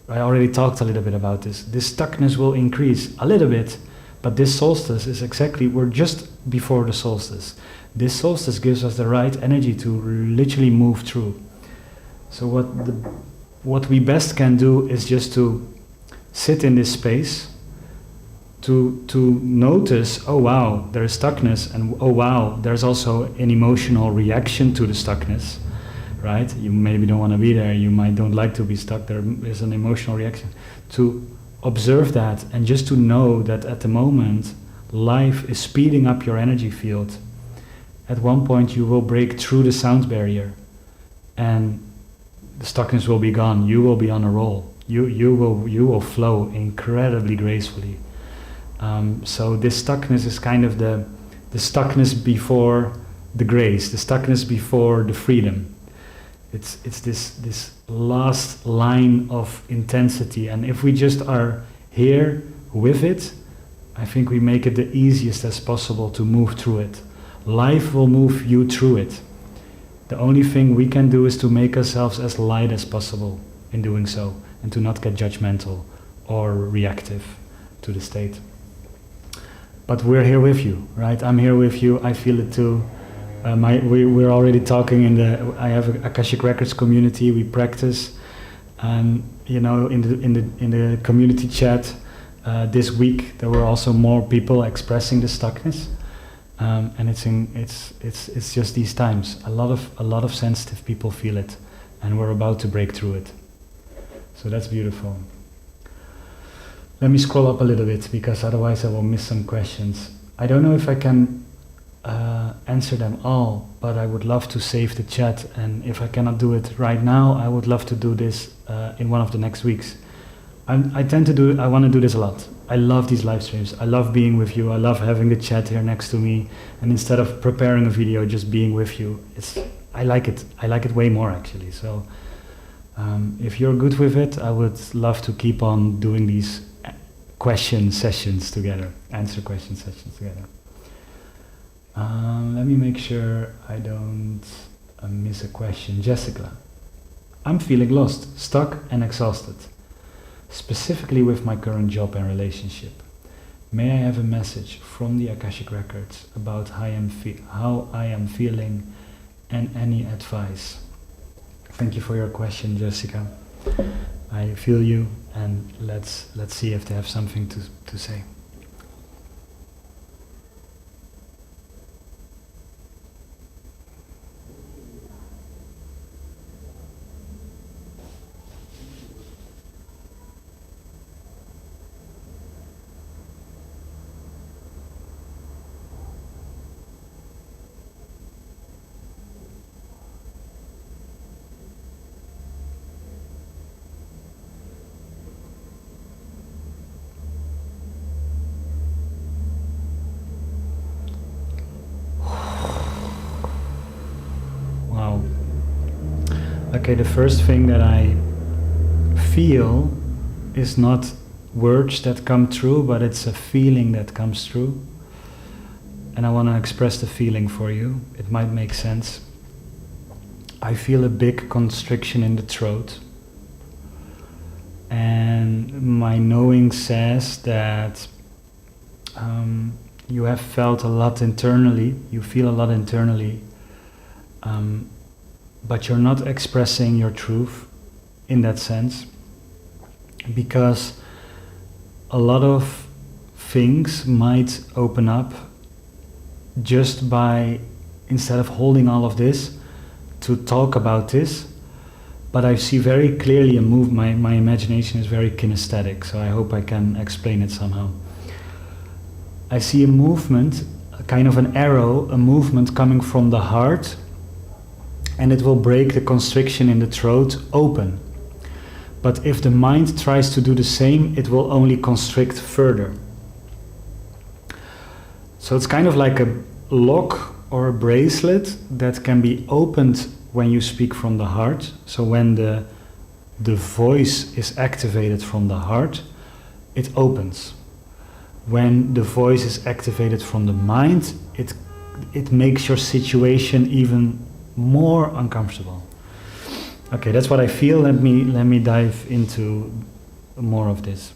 I already talked a little bit about this. This stuckness will increase a little bit, but this solstice is exactly, we're just before the solstice. This solstice gives us the right energy to literally move through. So what we best can do is just to sit in this space, to notice, oh wow, there's stuckness, and oh wow, there's also an emotional reaction to the stuckness, right? You maybe don't want to be there, you might don't like to be stuck, there is an emotional reaction. To observe that and just to know that at the moment, life is speeding up your energy field. At one point you will break through the sound barrier and the stuckness will be gone, you will be on a roll, you will flow incredibly gracefully. So this stuckness is kind of the stuckness before the grace, the stuckness before the freedom. It's this last line of intensity, and if we just are here with it, I think we make it the easiest as possible to move through it. Life will move you through it. The only thing we can do is to make ourselves as light as possible in doing so, and to not get judgmental or reactive to the state. But we're here with you, right? I'm here with you. I feel it too. We're already talking in the. I have an Akashic Records community. We practice, and in the community chat this week there were also more people expressing the stuckness, and it's just these times. A lot of sensitive people feel it, and we're about to break through it. So that's beautiful. Let me scroll up a little bit, because otherwise I will miss some questions. I don't know if I can answer them all, but I would love to save the chat, and if I cannot do it right now, I would love to do this in one of the next weeks. I want to do this a lot. I love these live streams. I love being with you. I love having the chat here next to me, and instead of preparing a video, just being with you. I like it. I like it way more, actually. So if you're good with it, I would love to keep on doing these question sessions together, answer question sessions together. Let me make sure I don't miss a question. Jessica, I'm feeling lost, stuck and exhausted, specifically with my current job and relationship. May I have a message from the Akashic Records about how I am feeling and any advice? Thank you for your question, Jessica. I feel you, and let's see if they have something to say. Okay, the first thing that I feel is not words that come through, but it's a feeling that comes through. And I want to express the feeling for you. It might make sense. I feel a big constriction in the throat. And my knowing says that you have felt a lot internally, you feel a lot internally, but you're not expressing your truth in that sense, because a lot of things might open up just by, instead of holding all of this, to talk about this. But I see very clearly a move, my imagination is very kinesthetic, so I hope I can explain it somehow. I see a movement, a kind of an arrow, a movement coming from the heart, and it will break the constriction in the throat open. But if the mind tries to do the same, it will only constrict further. So it's kind of like a lock or a bracelet that can be opened when you speak from the heart. So when the voice is activated from the heart, it opens. When the voice is activated from the mind, it makes your situation even more uncomfortable. Okay, that's what I feel. Let me dive into more of this.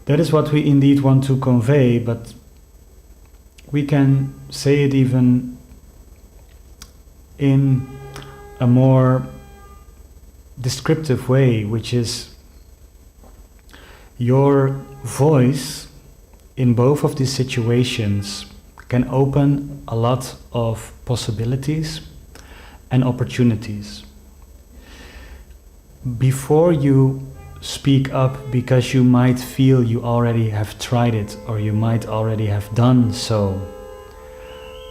That is what we indeed want to convey, but we can say it even in a more descriptive way, which is your voice in both of these situations can open a lot of possibilities and opportunities. Before you speak up, because you might feel you already have tried it or you might already have done so,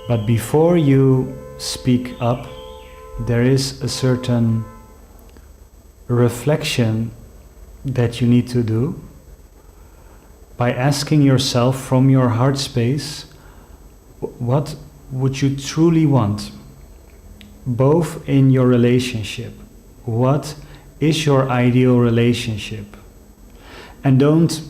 but before you speak up, there is a certain reflection that you need to do by asking yourself from your heart space, what would you truly want, both in your relationship? What is your ideal relationship? And don't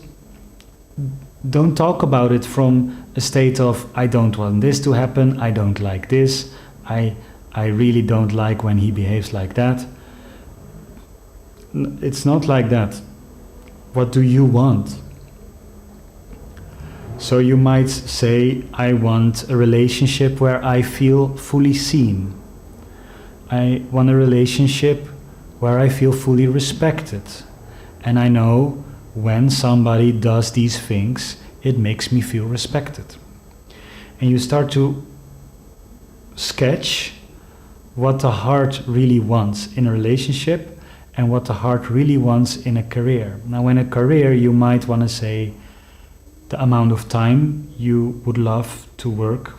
talk about it from a state of, I don't want this to happen, I don't like this, I really don't like when he behaves like that. It's not like that. What do you want? So you might say, I want a relationship where I feel fully seen. I want a relationship where I feel fully respected. And I know when somebody does these things, it makes me feel respected. And you start to sketch what the heart really wants in a relationship and what the heart really wants in a career. Now, in a career, you might want to say the amount of time you would love to work,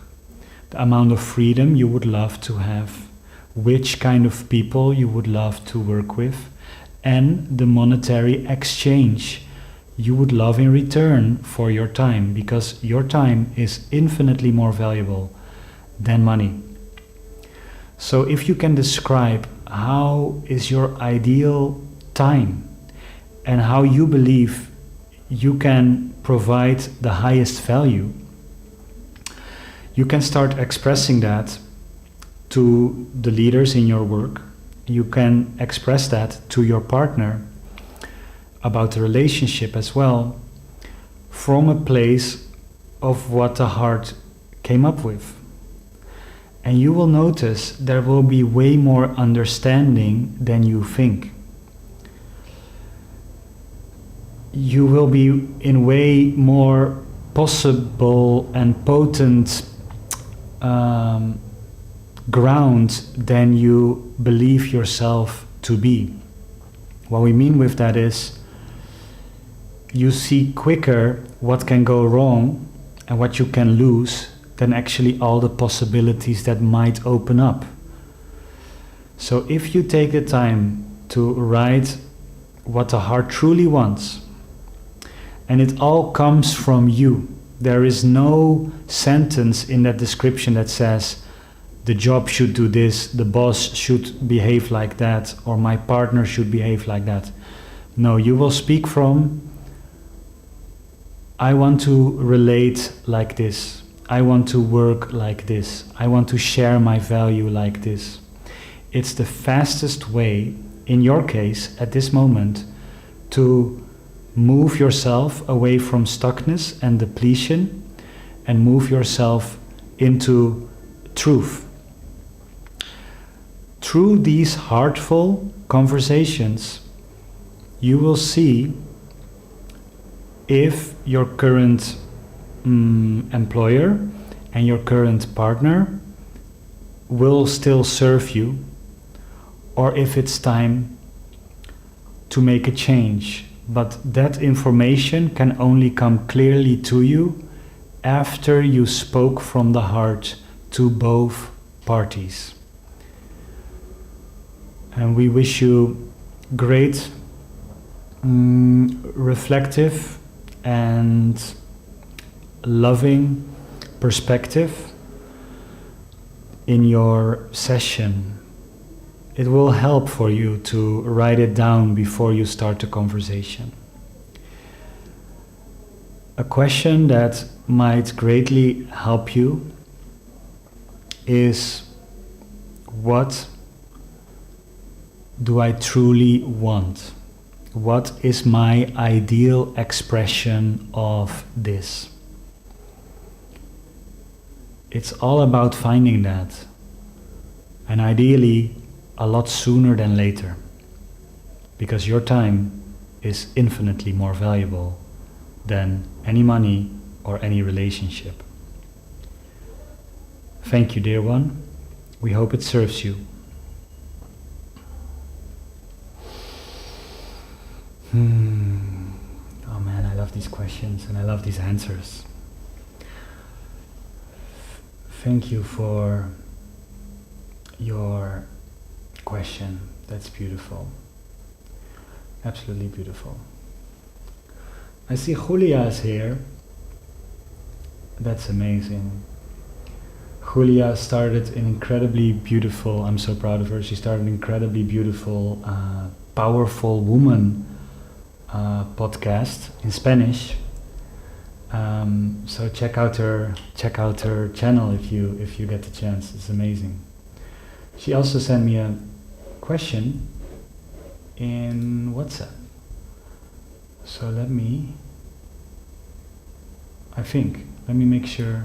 the amount of freedom you would love to have, which kind of people you would love to work with, and the monetary exchange you would love in return for your time, because your time is infinitely more valuable than money. So if you can describe how is your ideal time and how you believe you can provide the highest value, you can start expressing that to the leaders in your work. You can express that to your partner about the relationship as well, from a place of what the heart came up with. And you will notice there will be way more understanding than you think. You will be in way more possible and potent ground than you believe yourself to be. What we mean with that is you see quicker what can go wrong and what you can lose than actually all the possibilities that might open up. So if you take the time to write what the heart truly wants, and it all comes from you, there is no sentence in that description that says the job should do this, the boss should behave like that, or my partner should behave like that. No, you will speak from, I want to relate like this, I want to work like this, I want to share my value like this. It's the fastest way, in your case, at this moment, to move yourself away from stuckness and depletion and move yourself into truth. Through these heartful conversations, you will see if your current employer and your current partner will still serve you, or if it's time to make a change, but that information can only come clearly to you after you spoke from the heart to both parties. And we wish you great reflective and loving perspective in your session. It will help for you to write it down before you start the conversation. A question that might greatly help you is, what do I truly want? What is my ideal expression of this? It's all about finding that, and ideally a lot sooner than later, because your time is infinitely more valuable than any money or any relationship. Thank you, dear one. We hope it serves you. Oh man, I love these questions and I love these answers. Thank you for your question. That's beautiful. Absolutely beautiful. I see Julia is here. That's amazing. Julia started an incredibly beautiful, I'm so proud of her, she started an incredibly beautiful, powerful woman podcast in Spanish. So check out her channel if you get the chance. It's amazing. She also sent me a question in WhatsApp. So let me make sure.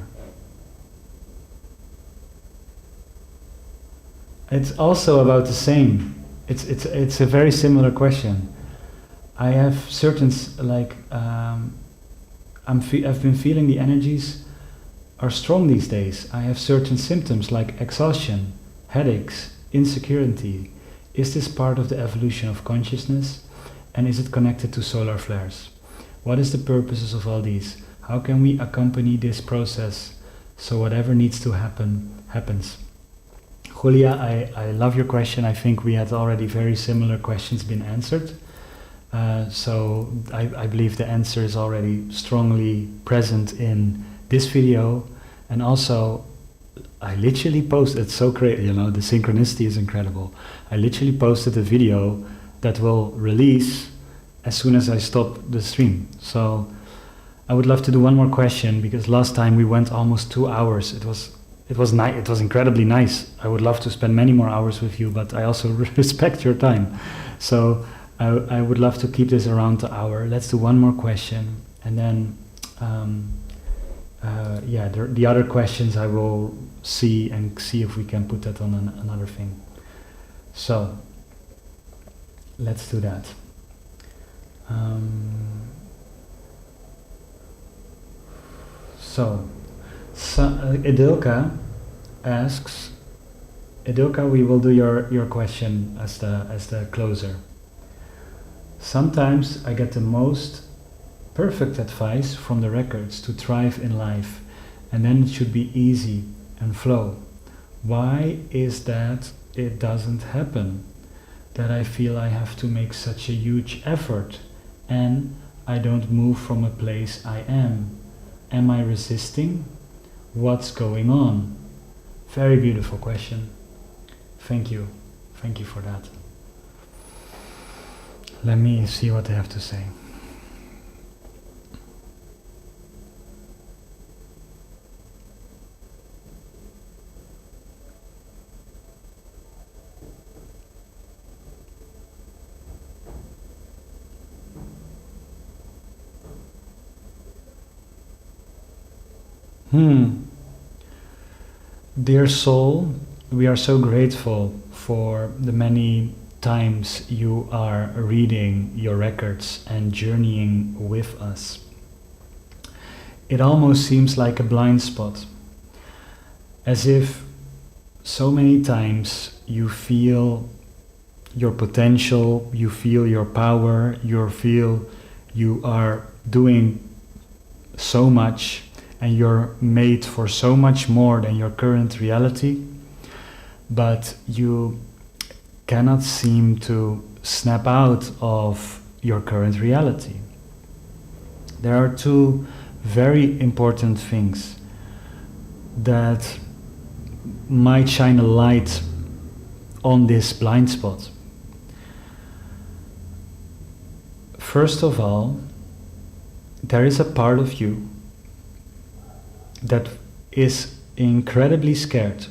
It's also about the same. It's a very similar question. I have certain I've been feeling the energies are strong these days. I have certain symptoms like exhaustion, headaches, insecurity. Is this part of the evolution of consciousness? And is it connected to solar flares? What is the purposes of all these? How can we accompany this process so whatever needs to happen, happens? Julia, I love your question. I think we had already very similar questions been answered. So I believe the answer is already strongly present in this video. And also, I literally posted, it's so great, the synchronicity is incredible. I literally posted a video that will release as soon as I stop the stream. So I would love to do one more question, because last time we went almost 2 hours. It was incredibly nice. I would love to spend many more hours with you, but I also respect your time. So I would love to keep this around the hour. Let's do one more question, and then the other questions I will see if we can put that on another thing. So let's do that. So Edilka asks, Edilka, we will do your question as the closer. Sometimes I get the most perfect advice from the records to thrive in life, and then it should be easy and flow. Why is that it doesn't happen? That I feel I have to make such a huge effort and I don't move from a place I am. Am I resisting? What's going on? Very beautiful question. Thank you. Thank you for that. Let me see what they have to say. Dear soul, we are so grateful for the many times you are reading your records and journeying with us. It almost seems like a blind spot, as if so many times you feel your potential, you feel your power, you feel you are doing so much and you're made for so much more than your current reality, but you cannot seem to snap out of your current reality. There are two very important things that might shine a light on this blind spot. First of all, there is a part of you that is incredibly scared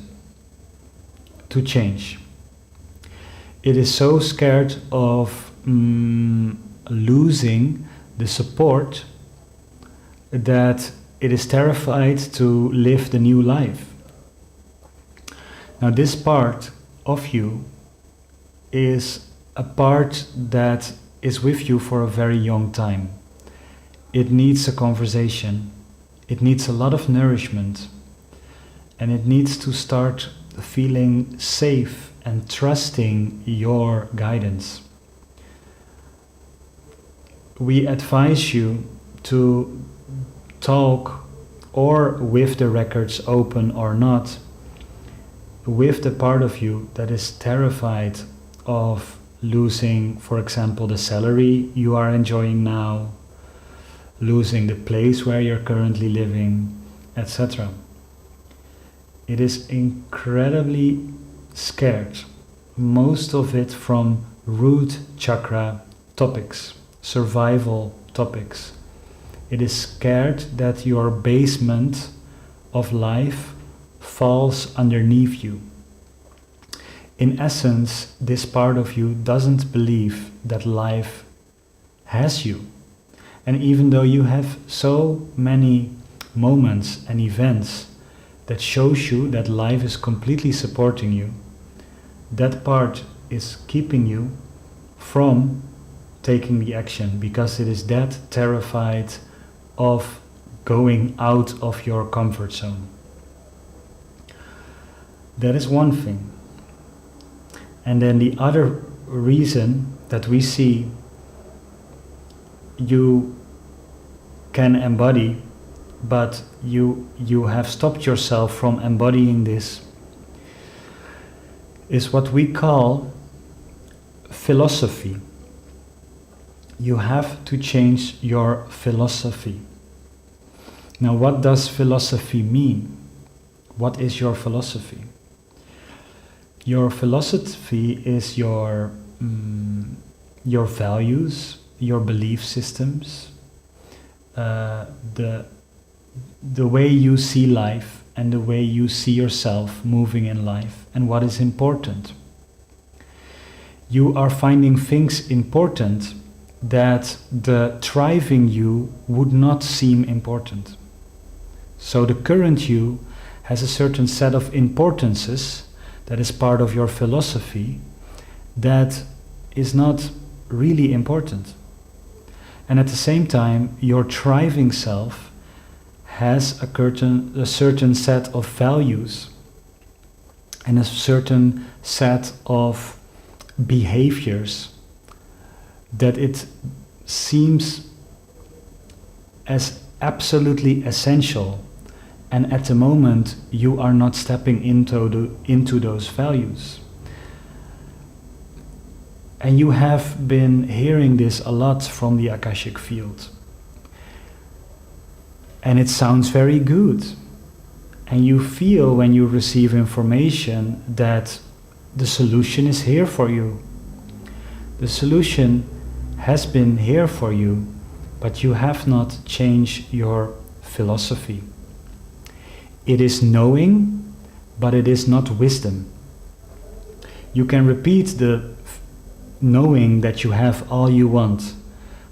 to change. It is so scared of losing the support that it is terrified to live the new life. Now, this part of you is a part that is with you for a very young time. It needs a conversation. It needs a lot of nourishment. And it needs to start feeling safe and trusting your guidance. We advise you to talk, or with the records open or not, with the part of you that is terrified of losing, for example, the salary you are enjoying now, losing the place where you're currently living, etc. It is incredibly scared, most of it from root chakra topics, survival topics. It is scared that your basement of life falls underneath you. In essence, this part of you doesn't believe that life has you. And even though you have so many moments and events that shows you that life is completely supporting you, that part is keeping you from taking the action because it is that terrified of going out of your comfort zone. That is one thing. And then the other reason that we see you can embody, but you have stopped yourself from embodying this, is what we call philosophy. You have to change your philosophy. Now, what does philosophy mean? What is your philosophy? Your philosophy is your values, your belief systems, the way you see life and the way you see yourself moving in life and what is important. You are finding things important that the thriving you would not seem important. So the current you has a certain set of importances that is part of your philosophy that is not really important. And at the same time, your thriving self has a certain set of values and a certain set of behaviors that it seems as absolutely essential, and at the moment you are not stepping into those values. And you have been hearing this a lot from the Akashic field. And it sounds very good. And you feel when you receive information that the solution is here for you. The solution has been here for you, but you have not changed your philosophy. It is knowing, but it is not wisdom. You can repeat the knowing that you have all you want,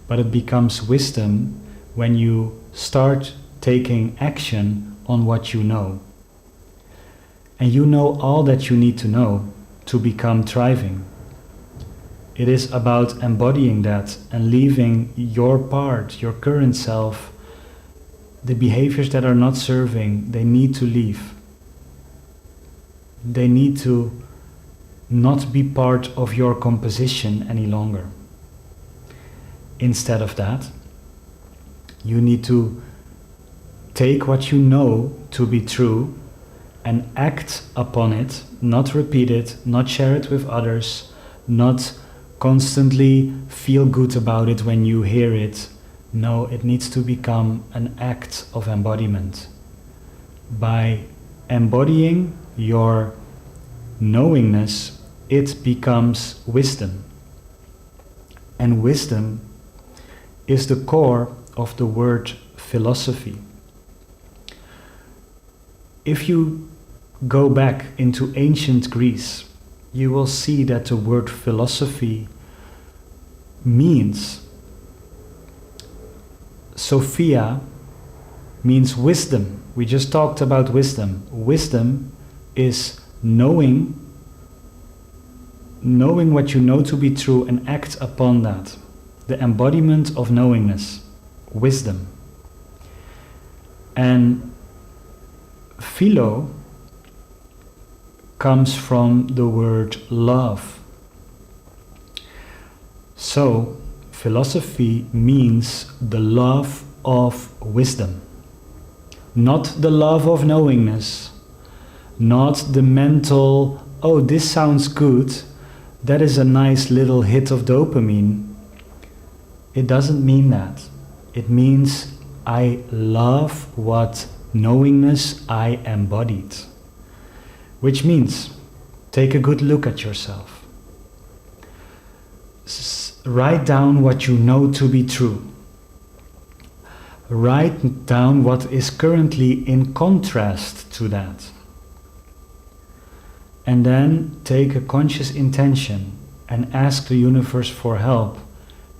but it becomes wisdom when you start taking action on what you know. And you know all that you need to know to become thriving. It is about embodying that and leaving your part, your current self, the behaviors that are not serving, they need to leave. They need to not be part of your composition any longer. Instead of that, you need to take what you know to be true and act upon it, not repeat it, not share it with others, not constantly feel good about it when you hear it. No, it needs to become an act of embodiment. By embodying your knowingness, it becomes wisdom. And wisdom is the core of the word philosophy. If you go back into ancient Greece, you will see that the word philosophy means Sophia means wisdom. We just talked about wisdom. Wisdom is knowing what you know to be true and act upon that. The embodiment of knowingness, wisdom. And philo comes from the word love. So, philosophy means the love of wisdom. Not the love of knowingness, not the mental, oh, this sounds good, that is a nice little hit of dopamine. It doesn't mean that. It means I love what knowingness I embodied. Which means, take a good look at yourself. Write down what you know to be true. Write down what is currently in contrast to that. And then take a conscious intention and ask the universe for help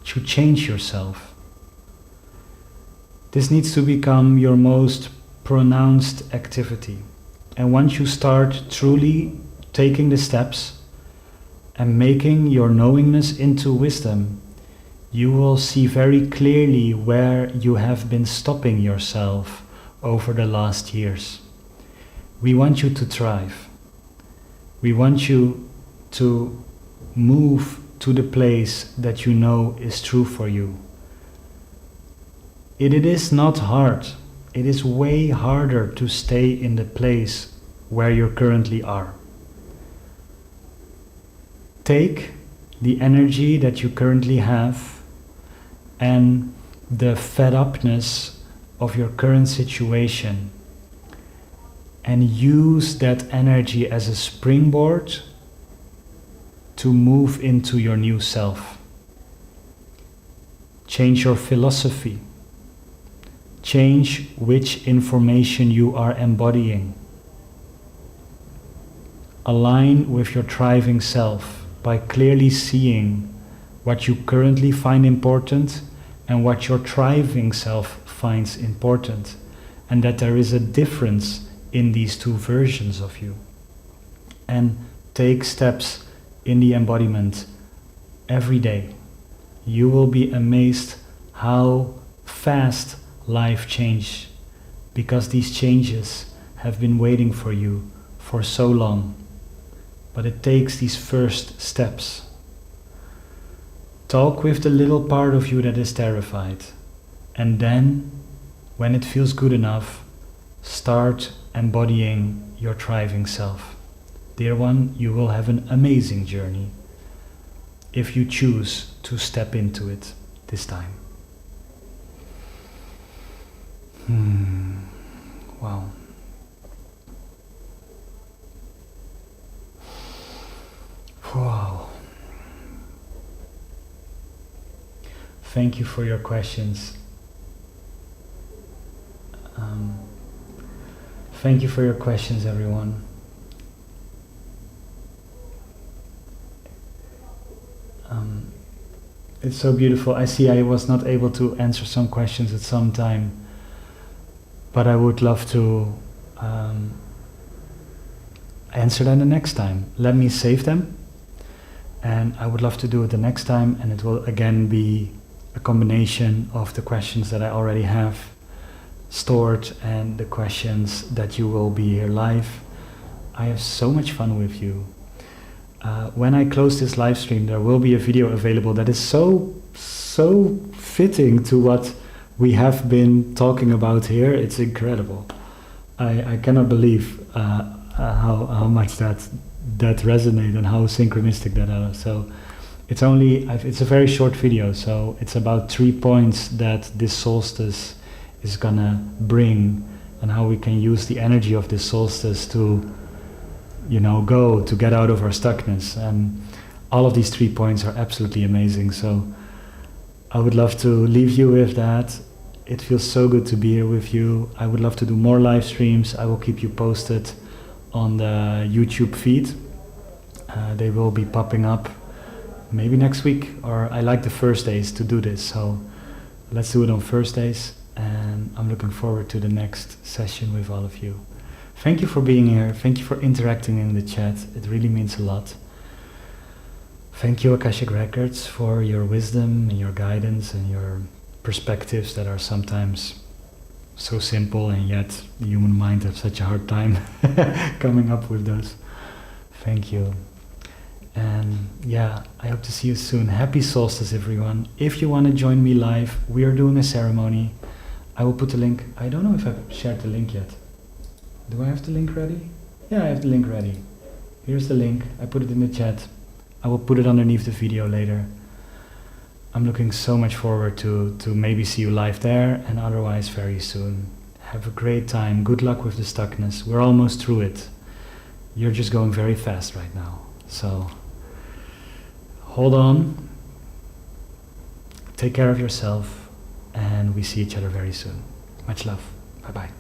to change yourself. This needs to become your most pronounced activity. And once you start truly taking the steps and making your knowingness into wisdom, you will see very clearly where you have been stopping yourself over the last years. We want you to thrive. We want you to move to the place that you know is true for you. It is not hard. It is way harder to stay in the place where you currently are. Take the energy that you currently have and the fed upness of your current situation and use that energy as a springboard to move into your new self. Change your philosophy. Change which information you are embodying. Align with your thriving self by clearly seeing what you currently find important and what your thriving self finds important, and that there is a difference in these two versions of you. And take steps in the embodiment every day. You will be amazed how fast life changes, because these changes have been waiting for you for so long. But it takes these first steps. Talk with the little part of you that is terrified, and then, when it feels good enough, start embodying your thriving self. Dear one, you will have an amazing journey if you choose to step into it this time. Wow. Wow. Thank you for your questions. Thank you for your questions, everyone. It's so beautiful. I see I was not able to answer some questions at some time, but I would love to answer them the next time. Let me save them, and I would love to do it the next time, and it will again be a combination of the questions that I already have stored and the questions that you will be here live. I have so much fun with you. when I close this live stream, there will be a video available that is so fitting to what we have been talking about here. It's incredible. I cannot believe how much that resonates and how synchronistic that is. So it's it's a very short video, so it's about 3 points that this solstice is gonna bring, and how we can use the energy of this solstice to, you know, to get out of our stuckness. And all of these 3 points are absolutely amazing. So I would love to leave you with that. It feels so good to be here with you. I would love to do more live streams. I will keep you posted on the YouTube feed. They will be popping up maybe next week, or I like the Thursdays to do this, so let's do it on Thursdays, and I'm looking forward to the next session with all of you. Thank you for being here. Thank you for interacting in the chat. It really means a lot. Thank you, Akashic Records, for your wisdom and your guidance and your perspectives that are sometimes so simple, and yet the human mind has such a hard time coming up with those. Thank you. And yeah, I hope to see you soon. Happy solstice, everyone. If you want to join me live, we are doing a ceremony. I will put the link. I don't know if I've shared the link yet. Do I have the link ready? Yeah, I have the link ready. Here's the link. I put it in the chat. I will put it underneath the video later. I'm looking so much forward to maybe see you live there, and otherwise very soon. Have a great time. Good luck with the stuckness. We're almost through it. You're just going very fast right now. So hold on. Take care of yourself, and we see each other very soon. Much love. Bye-bye.